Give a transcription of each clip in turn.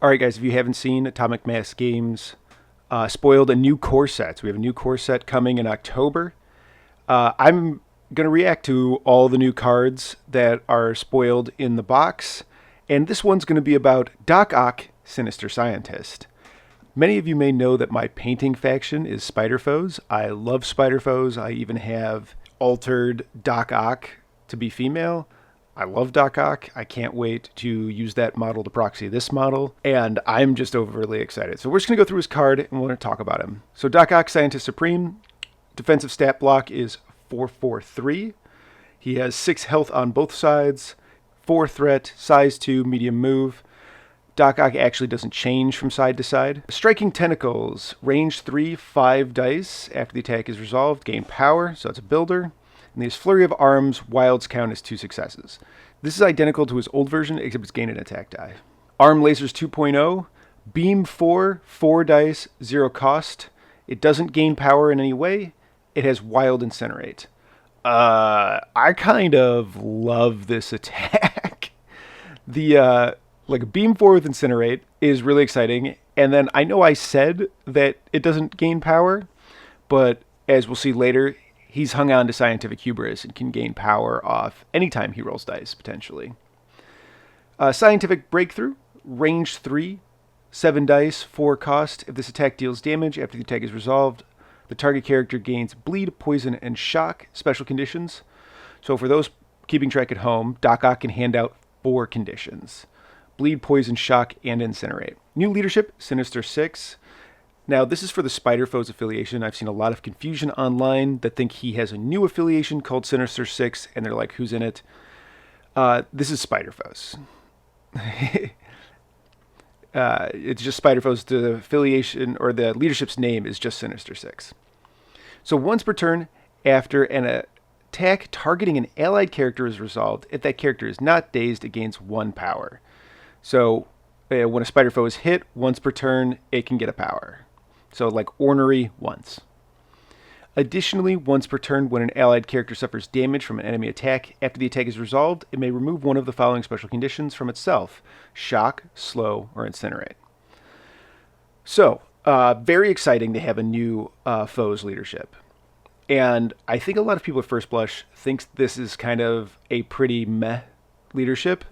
All right, guys, if you haven't seen, Atomic Mass Games spoiled a new core set. So we have a new core set coming in October. I'm going to react to all the new cards that are spoiled in the box. And this one's going to be about Doc Ock, Sinister Scientist. Many of you may know that my painting faction is Spider Foes. I love Spider Foes. I even have altered Doc Ock to be female. I love Doc Ock. I can't wait to use that model to proxy this model, and I'm just overly excited. So we're just going to go through his card, and we're going to talk about him. So Doc Ock, Scientist Supreme, defensive stat block is 443. He has 6 health on both sides, 4 threat, size 2, medium move. Doc Ock actually doesn't change from side to side. Striking Tentacles, range 3, 5 dice. After the attack is resolved, gain power, so it's a builder. And these Flurry of Arms, wilds count as 2 successes. This is identical to his old version, except it's gained an attack die. Arm Lasers 2.0, Beam 4, 4 dice, 0 cost. It doesn't gain power in any way. It has Wild Incinerate. I kind of love this attack. The Beam 4 with Incinerate is really exciting. And then I know I said that it doesn't gain power, but as we'll see later, he's hung on to Scientific Hubris and can gain power off anytime he rolls dice, potentially. Scientific Breakthrough, range 3, 7 dice, 4 cost. If this attack deals damage after the attack is resolved, the target character gains Bleed, Poison, and Shock special conditions. So for those keeping track at home, Doc Ock can hand out 4 conditions. Bleed, Poison, Shock, and Incinerate. New leadership, Sinister 6. Now, this is for the Spider Foes affiliation. I've seen a lot of confusion online that think he has a new affiliation called Sinister 6, and they're like, who's in it? This is Spider Foes. It's just Spider Foes. The affiliation, or the leadership's name, is just Sinister 6. So once per turn, after an attack targeting an allied character is resolved, if that character is not dazed, it gains 1 power. So when a Spider Foe is hit, once per turn, it can get a power. So like Ornery once. Additionally, once per turn, when an allied character suffers damage from an enemy attack, after the attack is resolved, it may remove one of the following special conditions from itself: Shock, Slow, or Incinerate. So, very exciting to have a new foes leadership. And I think a lot of people at first blush thinks this is kind of a pretty meh leadership.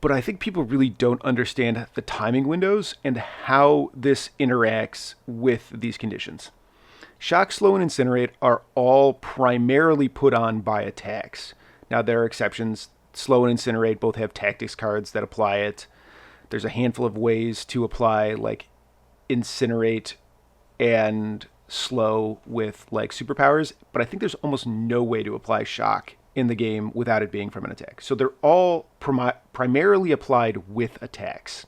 But I think people really don't understand the timing windows and how this interacts with these conditions. Shock, Slow, and Incinerate are all primarily put on by attacks. Now, there are exceptions. Slow and Incinerate both have tactics cards that apply it. There's a handful of ways to apply, like, Incinerate and Slow with, like, superpowers. But I think there's almost no way to apply Shock in the game without it being from an attack. So they're all primarily applied with attacks.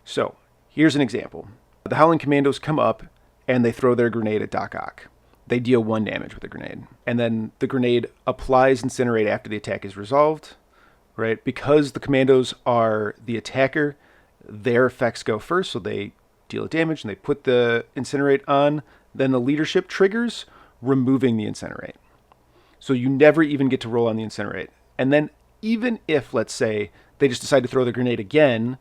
So here's an example. The Howling Commandos come up and they throw their grenade at Doc Ock. They deal 1 damage with the grenade. And then the grenade applies Incinerate after the attack is resolved, right? Because the Commandos are the attacker, their effects go first, so they deal damage and they put the Incinerate on. Then the leadership triggers, removing the Incinerate. So you never even get to roll on the Incinerate. And then even if, let's say, they just decide to throw the grenade again,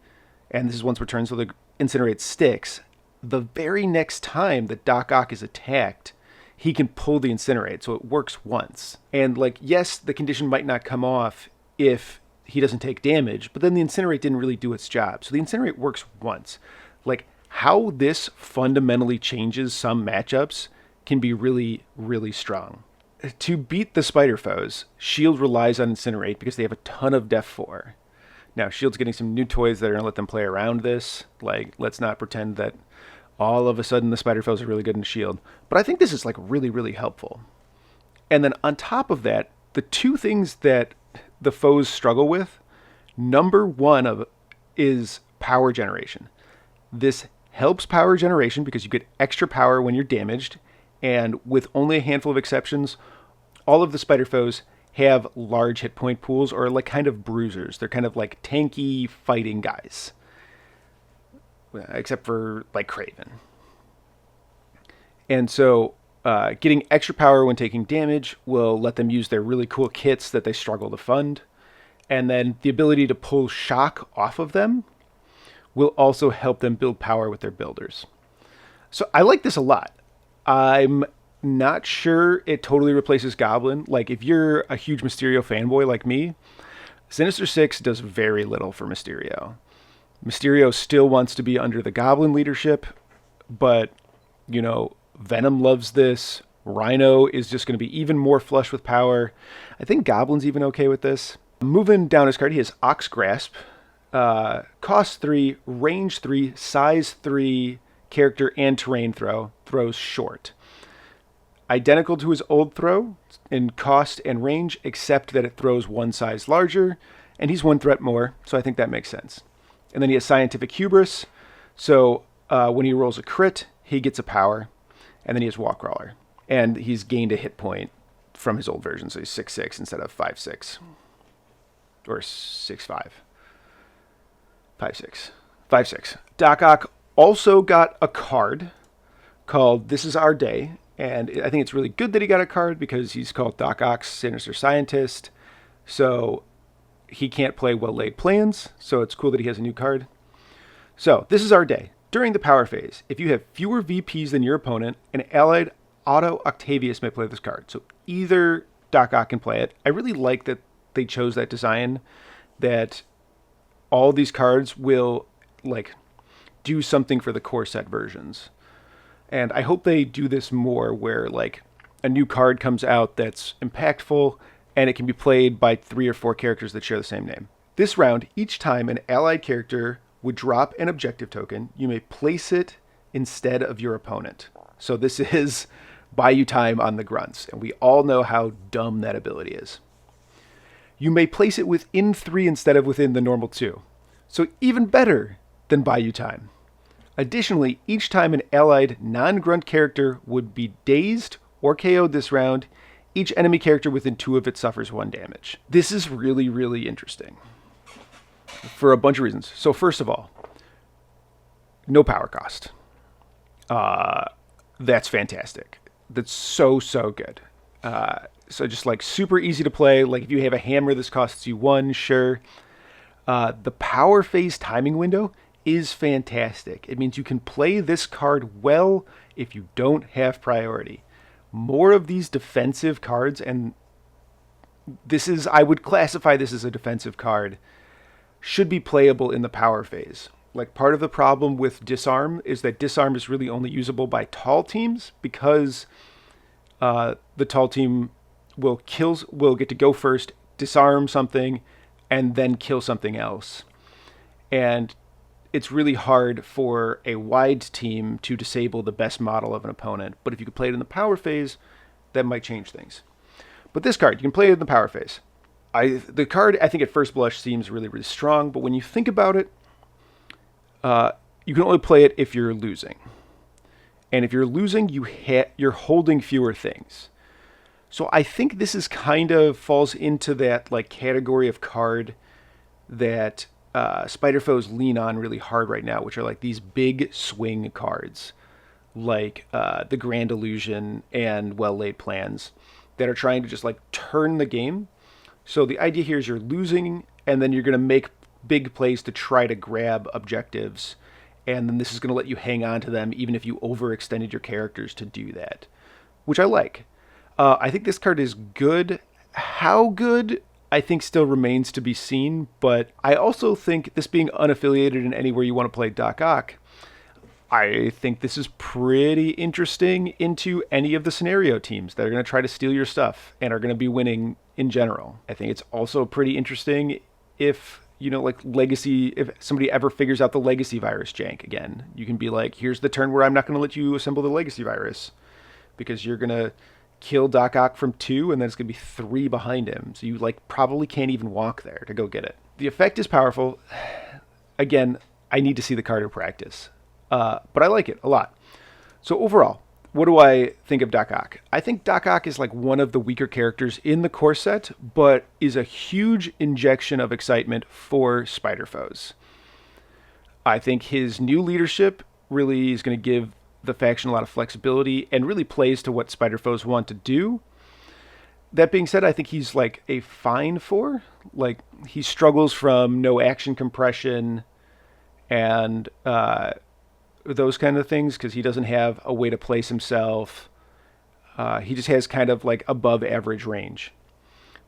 and this is once per turn, so the Incinerate sticks, the very next time that Doc Ock is attacked, he can pull the Incinerate, so it works once. And, like, yes, the condition might not come off if he doesn't take damage, but then the Incinerate didn't really do its job. So the Incinerate works once. Like, how this fundamentally changes some matchups can be really, really strong. To beat the Spider Foes, S.H.I.E.L.D. relies on Incinerate because they have a ton of Def 4. Now, S.H.I.E.L.D.'s getting some new toys that are going to let them play around this. Like, let's not pretend that all of a sudden the Spider Foes are really good in S.H.I.E.L.D. But I think this is, like, really, really helpful. And then on top of that, the 2 things that the foes struggle with, number 1 is power generation. This helps power generation because you get extra power when you're damaged. And with only a handful of exceptions, all of the Spider Foes have large hit point pools, or like kind of bruisers. They're kind of like tanky fighting guys. Except for like Kraven. And so getting extra power when taking damage will let them use their really cool kits that they struggle to fund. And then the ability to pull shock off of them will also help them build power with their builders. So I like this a lot. I'm not sure it totally replaces Goblin. Like, if you're a huge Mysterio fanboy like me, Sinister Six does very little for Mysterio. Mysterio still wants to be under the Goblin leadership, but, you know, Venom loves this. Rhino is just going to be even more flush with power. I think Goblin's even okay with this. Moving down his card, he has Ox Grasp. Cost 3, range 3, size 3, character and terrain throw. Throws short. Identical to his old throw in cost and range, except that it throws one size larger, and he's one threat more, so I think that makes sense. And then he has Scientific Hubris, so when he rolls a crit, he gets a power, and then he has Walk Crawler. And he's gained a hit point from his old version, so he's 6'6" instead of 5'6". Or 6'5". 5'6". 5'6". Doc Ock also got a card called This Is Our Day, and I think it's really good that he got a card because he's called Doc Ock's Sinister Scientist, so he can't play Well-Laid Plans, so it's cool that he has a new card. So, This Is Our Day. During the power phase, if you have fewer VPs than your opponent, an allied Otto Octavius may play this card. So either Doc Ock can play it. I really like that they chose that design, that all these cards will like do something for the core set versions. And I hope they do this more where like a new card comes out that's impactful and it can be played by 3 or 4 characters that share the same name. This round, each time an allied character would drop an objective token, you may place it instead of your opponent. So this is buy you time on the grunts, and we all know how dumb that ability is. You may place it within 3 instead of within the normal 2. So even better than buy you time. Additionally, each time an allied non-grunt character would be dazed or KO'd this round, each enemy character within 2 of it suffers 1 damage. This is really, really interesting for a bunch of reasons. So first of all, no power cost. That's fantastic. That's so good. So just like super easy to play. Like if you have a hammer, this costs you 1, sure. The power phase timing window is fantastic. It means you can play this card well if you don't have priority. More of these defensive cards, and this is, I would classify this as a defensive card, should be playable in the power phase. Like part of the problem with disarm is that disarm is really only usable by tall teams because the tall team will get to go first, disarm something, and then kill something else. And it's really hard for a wide team to disable the best model of an opponent. But if you could play it in the power phase, that might change things. But this card, you can play it in the power phase. The card, I think at first blush, seems really, really strong. But when you think about it, you can only play it if you're losing. And if you're losing, you're holding fewer things. So I think this is kind of falls into that like category of card that Spider Foes lean on really hard right now, which are like these big swing cards, like the Grand Illusion and Well-Laid Plans, that are trying to just like turn the game. So the idea here is you're losing, and then you're going to make big plays to try to grab objectives, and then this is going to let you hang on to them even if you overextended your characters to do that, which I like. I think this card is good. How good, I think, still remains to be seen, but I also think this being unaffiliated in anywhere you want to play Doc Ock, I think this is pretty interesting into any of the scenario teams that are going to try to steal your stuff and are going to be winning in general. I think it's also pretty interesting if, you know, like Legacy, if somebody ever figures out the Legacy virus jank again, you can be like, here's the turn where I'm not going to let you assemble the Legacy virus because you're going to kill Doc Ock from 2 and then it's going to be 3 behind him. So you like probably can't even walk there to go get it. The effect is powerful. Again, I need to see the card in practice. But I like it a lot. So overall, what do I think of Doc Ock? I think Doc Ock is like one of the weaker characters in the core set, but is a huge injection of excitement for Spider Foes. I think his new leadership really is going to give the faction a lot of flexibility and really plays to what Spider Foes want to do. That being said, I think he's like a fine 4. Like he struggles from no action compression and those kind of things, because he doesn't have a way to place himself. He just has kind of like above average range.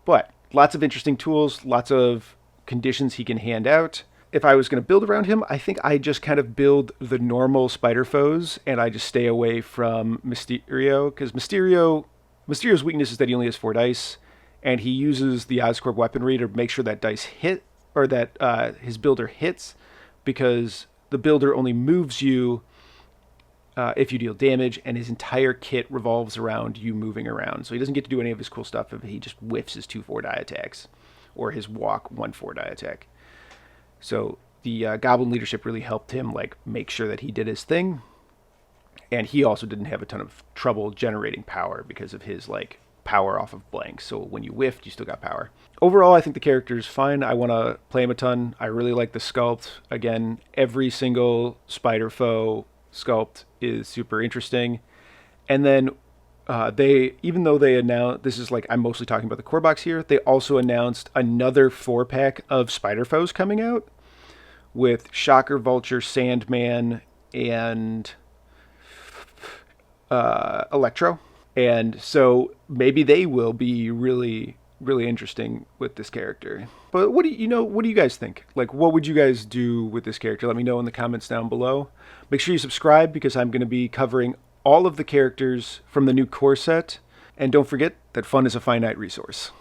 But lots of interesting tools, lots of conditions he can hand out. If I was going to build around him, I think I just kind of build the normal spider foes, and I just stay away from Mysterio, because Mysterio's weakness is that he only has 4 dice, and he uses the Oscorp weaponry to make sure that dice hit, or that his builder hits, because the builder only moves you if you deal damage, and his entire kit revolves around you moving around. So he doesn't get to do any of his cool stuff if he just whiffs his 2 4-die attacks, or his walk 1 4-die attack. So the Goblin leadership really helped him like make sure that he did his thing, and he also didn't have a ton of trouble generating power because of his like power off of blanks. So when you whiffed, you still got power. Overall, I think the character is fine. I want to play him a ton. I really like the sculpt. Again, every single spider foe sculpt is super interesting. And then even though they announced, this is like, I'm mostly talking about the core box here, they also announced another 4-pack of spider foes coming out with Shocker, Vulture, Sandman, and Electro. And so maybe they will be really, really interesting with this character. But what do you guys think? Like, what would you guys do with this character? Let me know in the comments down below. Make sure you subscribe, because I'm going to be covering all of the characters from the new core set. And don't forget that fun is a finite resource.